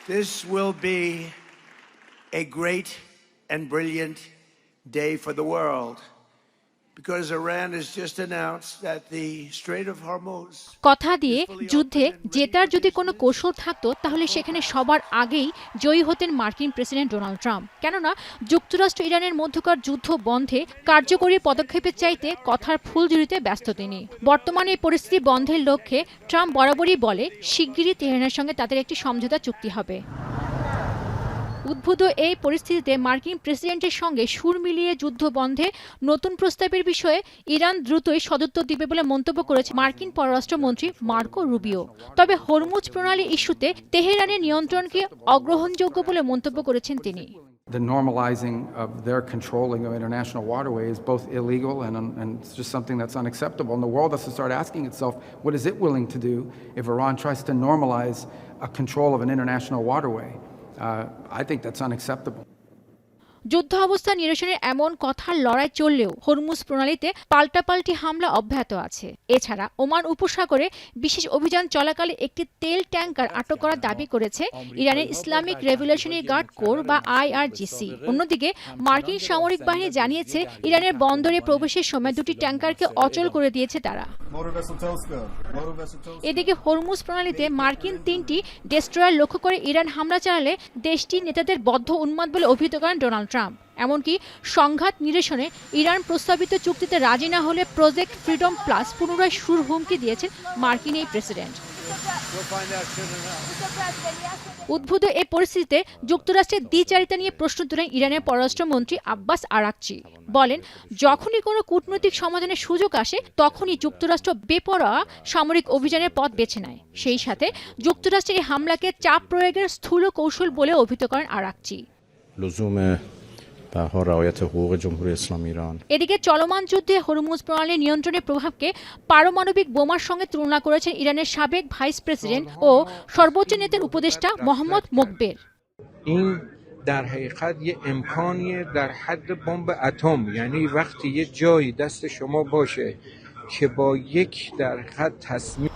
This will be a great and brilliant day for the world because Iran has just announced that the Strait of Hormuz কথা দিয়ে যুদ্ধে জেতার যদি কোনো কৌশল থাকতো তাহলে সেখানে সবার আগেই জয়ী হতেন মার্কিন প্রেসিডেন্ট ডোনাল্ড ট্রাম্প। কেননা যুক্তরাষ্ট্র ইরানের মধ্যকার যুদ্ধ বন্ধে কার্যকরী পদক্ষেপের চাইতে কথার ফুলঝুরিতে ব্যস্ত তিনি। বর্তমানে এই পরিস্থিতি বন্ধের লক্ষ্যে ট্রাম্প বরাবরই বলে শিগগিরই তেহরানের সঙ্গে তাদের একটি সমঝোতা চুক্তি হবে। উদ্ভূত এই পরিস্থিতিতে মার্কিন প্রেসিডেন্টের সঙ্গে সুর মিলিয়ে যুদ্ধ বন্ধে নতুন প্রস্তাবের বিষয়ে ইরান দ্রুতই সদুত্তর দিবে বলে মন্তব্য করেছে মার্কিন পররাষ্ট্রমন্ত্রী মার্কো রুবিও। তবে হরমুজ প্রণালী ইস্যুতে তেহরানের নিয়ন্ত্রণকে অগ্রহণযোগ্য বলে মন্তব্য করেছেন তিনি। The normalizing of their controlling of international waterway is both illegal and it's just something that's unacceptable. And the world has to start asking itself, what is it willing to do if Iran tries to normalize a control of an international waterway? I think that's unacceptable. যুদ্ধ অবস্থা নিরসনের এমন কথার লড়াই চললেও Hormuz প্রণালীতে পাল্টাপাল্টি হামলা অব্যাহত আছে। এছাড়া ওমান উপসাগরে বিশেষ অভিযান চলাকালে একটি তেল ট্যাঙ্কার আটক করার দাবি করেছে ইরানের ইসলামিক রেভলিউশনারি গার্ড কোর বা IRGC। অন্যদিকে মার্কিন সামরিক বাহিনী জানিয়েছে ইরানের বন্দরে প্রবেশের সময় দুটি ট্যাঙ্কারকে অচল করে দিয়েছে তারা। এদিকে হরমুজ প্রণালীতে মার্কিন 3টি ডেস্ট্রয়ার লক্ষ্য করে ইরান হামলা চালালে দেশটির নেতাদের বদ্ধ উন্মাদ বলে অভিহিত করেন ডোনাল্ড ট্রাম্প। এমনকি সংঘাত নিরসনে ইরান প্রস্তাবিত চুক্তিতে রাজি না হলে প্রজেক্ট ফ্রিডম প্লাস পুনরায় শুরুর হুমকি দিয়েছেন মার্কিন এই প্রেসিডেন্ট। উদ্ভূত এই পরিস্থিতিতে যুক্তরাষ্ট্রের দ্বিচারিতা নিয়ে প্রশ্ন তুলেন ইরানের পররাষ্ট্রমন্ত্রী আব্বাস আরাকচি। বলেন, যখনই কোনো কূটনৈতিক সমাধানের সুযোগ আসে তখনই যুক্তরাষ্ট্র বেপরোয়া সামরিক অভিযানের পথ বেছে নেয়। সেই সাথে যুক্তরাষ্ট্রের এই হামলাকে চাপ প্রয়োগের স্থূল কৌশল বলে অভিহিত করেন আরাকচি। এদিকে চলমান যুদ্ধে হরমুজ প্রণালী নিয়ন্ত্রণের প্রভাবকে পারমাণবিক বোমার সঙ্গে তুলনা করেছেন ইরানের সাবেক ভাইস প্রেসিডেন্ট ও সর্বোচ্চ নেতার উপদেষ্টা মোহাম্মদ মোকবের। در حقیقت یه امکانیه در حد بمب اتم، یعنی وقتی یه جایی دست شما باشه که با یک در حقیقت تصمیم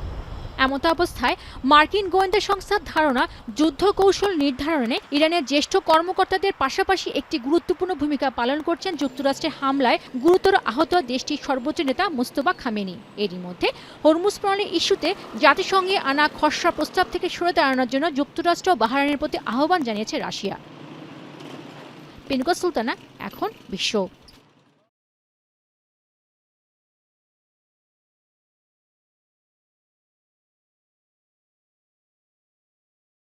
এমত অবস্থায় মার্কিন গোয়েন্দা সংস্থার ধারণা যুদ্ধ কৌশল নির্ধারণে ইরানের জ্যেষ্ঠ কর্মকর্তাদের পাশাপাশি একটি গুরুত্বপূর্ণ ভূমিকা পালন করছেন যুক্তরাষ্ট্রের হামলায় গুরুতর আহত দেশটির সর্বোচ্চ নেতা মুস্তফা খামেনি। এরই মধ্যে হরমুজ প্রণালী ইস্যুতে জাতিসংঘে আনা খসড়া প্রস্তাব থেকে সরে দাঁড়ানোর জন্য যুক্তরাষ্ট্র ও বাহরাইনের প্রতি আহ্বান জানিয়েছে রাশিয়া। পিনকো সুলতানা, এখন বিশ্ব।